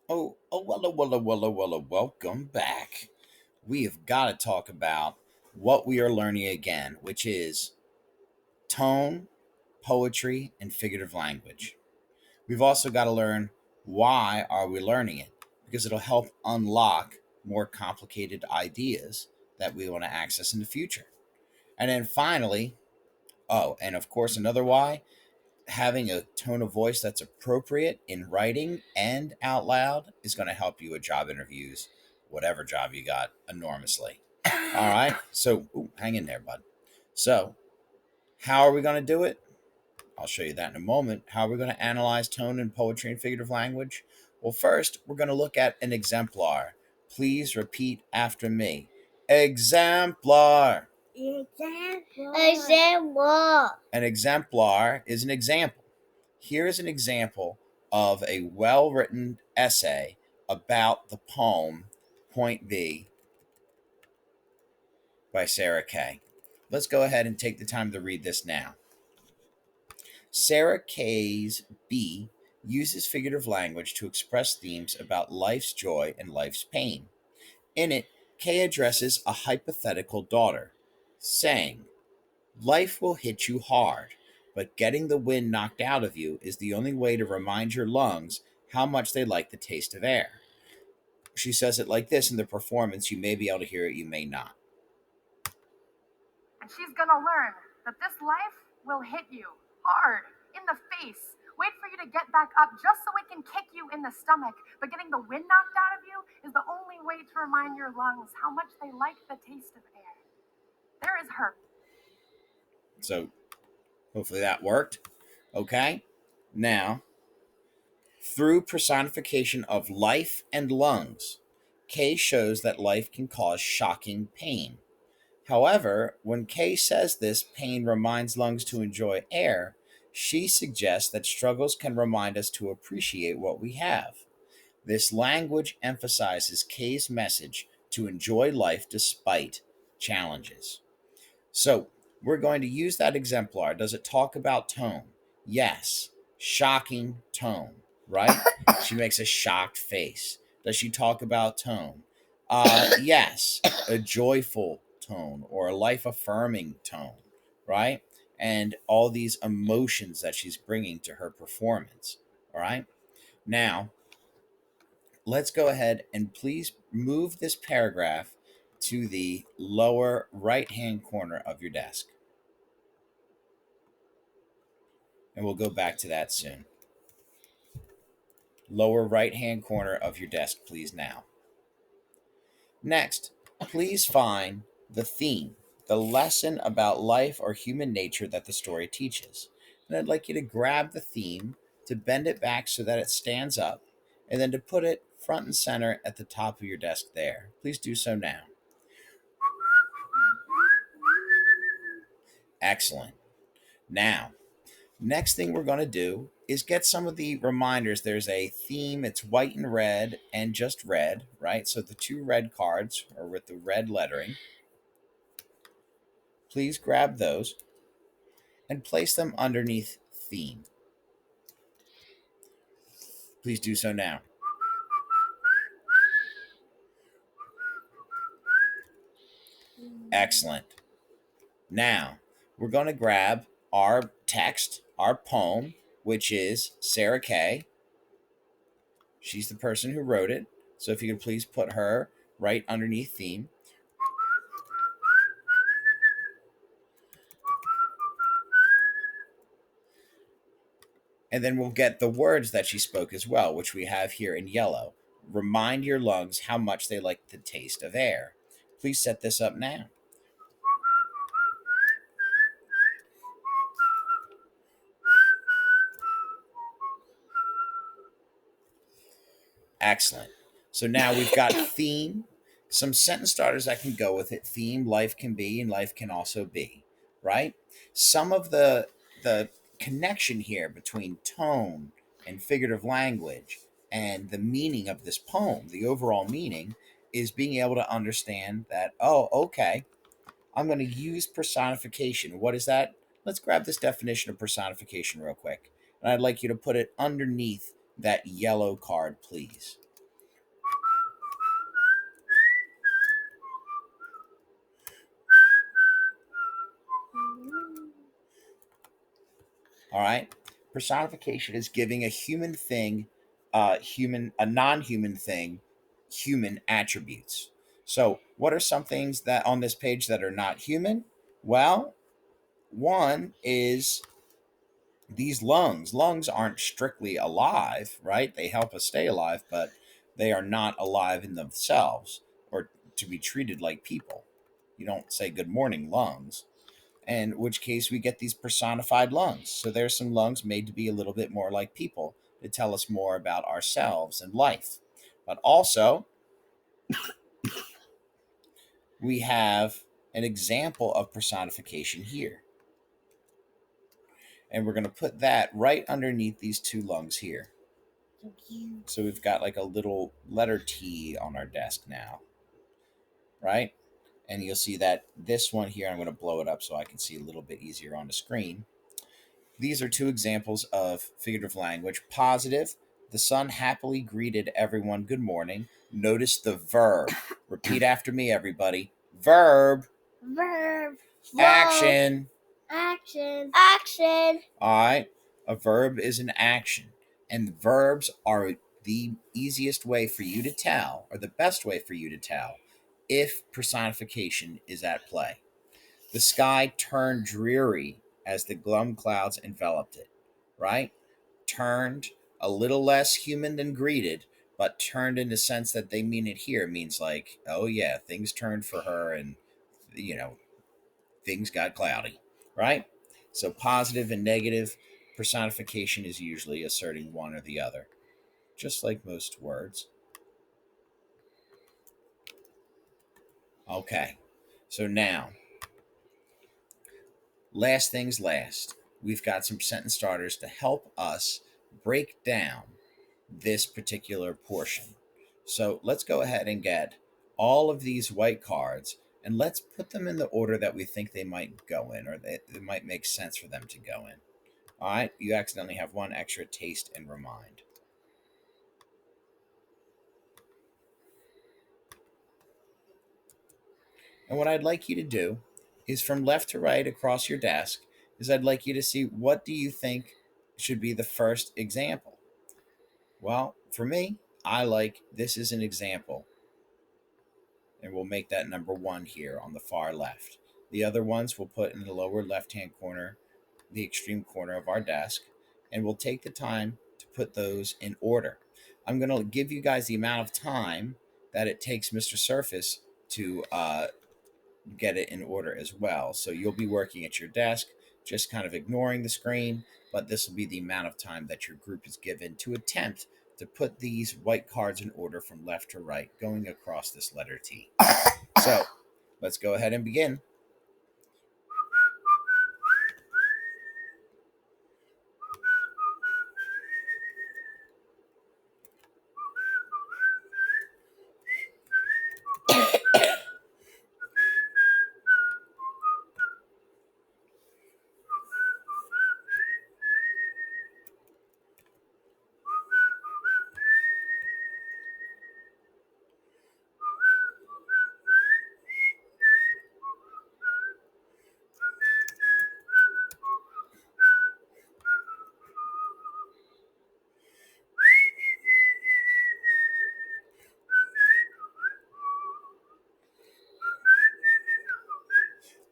Welcome back. We have got to talk about what we are learning again, which is tone, poetry, and figurative language. We've also got to learn why are we learning it because it'll help unlock more complicated ideas that we want to access in the future. And then finally, and of course another why, having a tone of voice that's appropriate in writing and out loud is going to help you with job interviews, whatever job you got, enormously. All right. So hang in there, bud. So, how are we going to do it? I'll show you that in a moment. How are we going to analyze tone in poetry and figurative language? Well, first, we're going to look at an exemplar. Please repeat after me. Exemplar. Example. An exemplar is an example. Here is an example of a well written essay about the poem Point B by Sarah Kay. Let's go ahead and take the time to read this now. Sarah Kay's B uses figurative language to express themes about life's joy and life's pain. In it, Kay addresses a hypothetical daughter, saying, life will hit you hard, but getting the wind knocked out of you is the only way to remind your lungs how much they like the taste of air. She says it like this in the performance. You may be able to hear it, you may not. And she's gonna learn that this life will hit you hard in the face. Wait for you to get back up just so it can kick you in the stomach. But getting the wind knocked out of you is the only way to remind your lungs how much they like the taste of air. There is her. So hopefully that worked. Okay. Now, through personification of life and lungs, Kay shows that life can cause shocking pain. However, when Kay says this pain reminds lungs to enjoy air, she suggests that struggles can remind us to appreciate what we have. This language emphasizes Kay's message to enjoy life despite challenges. So, we're going to use that exemplar. Does it talk about tone? Yes. Shocking tone, right? She makes a shocked face. Does she talk about tone? Yes. A joyful tone or a life affirming tone, right? And all these emotions that she's bringing to her performance, all right? Now, let's go ahead and please move this paragraph to the lower right hand corner of your desk. And we'll go back to that soon. Lower right hand corner of your desk, please, now. Next, please find the theme, the lesson about life or human nature that the story teaches. And I'd like you to grab the theme, to bend it back so that it stands up, and then to put it front and center at the top of your desk there. Please do so now. Excellent. Now, next thing we're going to do is get some of the reminders. There's a theme, it's white and red and just red, right? So the two red cards are with the red lettering. Please grab those and place them underneath theme. Please do so now. Excellent. Now, we're going to grab our text, our poem, which is Sarah Kay. She's the person who wrote it. So if you could please put her right underneath theme. And then we'll get the words that she spoke as well, which we have here in yellow. Remind your lungs how much they like the taste of air. Please set this up now. Excellent. So now we've got theme, some sentence starters that can go with it. Theme, life can be, and life can also be, right? Some of the connection here between tone and figurative language and the meaning of this poem, the overall meaning, is being able to understand that, oh, okay, I'm going to use personification. What is that? Let's grab this definition of personification real quick. And I'd like you to put it underneath that yellow card, please. All right. Personification is giving a human thing, a non-human thing, human attributes. So, what are some things that on this page that are not human? Well, one is these lungs. Lungs aren't strictly alive, right? They help us stay alive, but they are not alive in themselves or to be treated like people. You don't say good morning, lungs. And in which case we get these personified lungs. So there's some lungs made to be a little bit more like people to tell us more about ourselves and life. But also, we have an example of personification here. And we're going to put that right underneath these two lungs here. So we've got like a little letter T on our desk now, right? And you'll see that this one here, I'm going to blow it up so I can see a little bit easier on the screen. These are two examples of figurative language. Positive, the sun happily greeted everyone good morning. Notice the verb. Repeat after me, everybody. Verb. Verb. Action. Action. Action. All right. A verb is an action. And verbs are the easiest way for you to tell, or the best way for you to tell, if personification is at play. The sky turned dreary as the glum clouds enveloped it, right? Turned, a little less human than greeted, but turned in the sense that they mean it here. It means like, oh yeah, things turned for her and, you know, things got cloudy, right? So positive and negative personification is usually asserting one or the other, just like most words. Okay, so now, last things last, we've got some sentence starters to help us break down this particular portion. So let's go ahead and get all of these white cards and let's put them in the order that we think they might go in, or that it might make sense for them to go in. All right, you accidentally have one extra taste and remind. And what I'd like you to do is from left to right across your desk is I'd like you to see what do you think should be the first example. Well, for me, I like this is an example. And we'll make that number one here on the far left. The other ones we'll put in the lower left-hand corner, the extreme corner of our desk, and we'll take the time to put those in order. I'm going to give you guys the amount of time that it takes Mr. Surface to get it in order as well. So you'll be working at your desk, just kind of ignoring the screen, but this will be the amount of time that your group is given to attempt to put these white cards in order from left to right, going across this letter T. So let's go ahead and begin.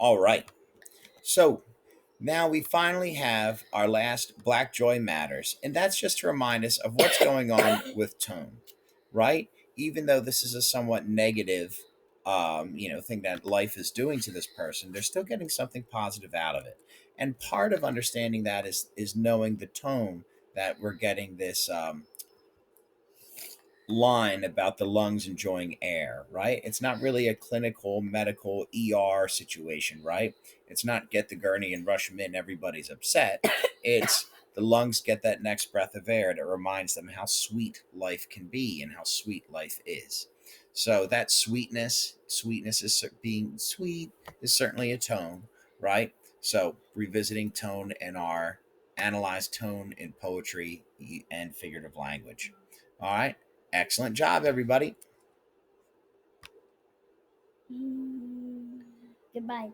All right. So now we finally have our last Black Joy Matters, and that's just to remind us of what's going on with tone, right? Even though this is a somewhat negative, thing that life is doing to this person, they're still getting something positive out of it. And part of understanding that is knowing the tone that we're getting this line about the lungs enjoying air, right? It's not really a clinical medical ER situation, right? It's not get the gurney and rush them in, everybody's upset. It's the lungs get that next breath of air that reminds them how sweet life can be and how sweet life is. So that sweetness is being sweet is certainly a tone, right? So revisiting tone in our analyze tone in poetry and figurative language. All right. Excellent job, everybody. Goodbye.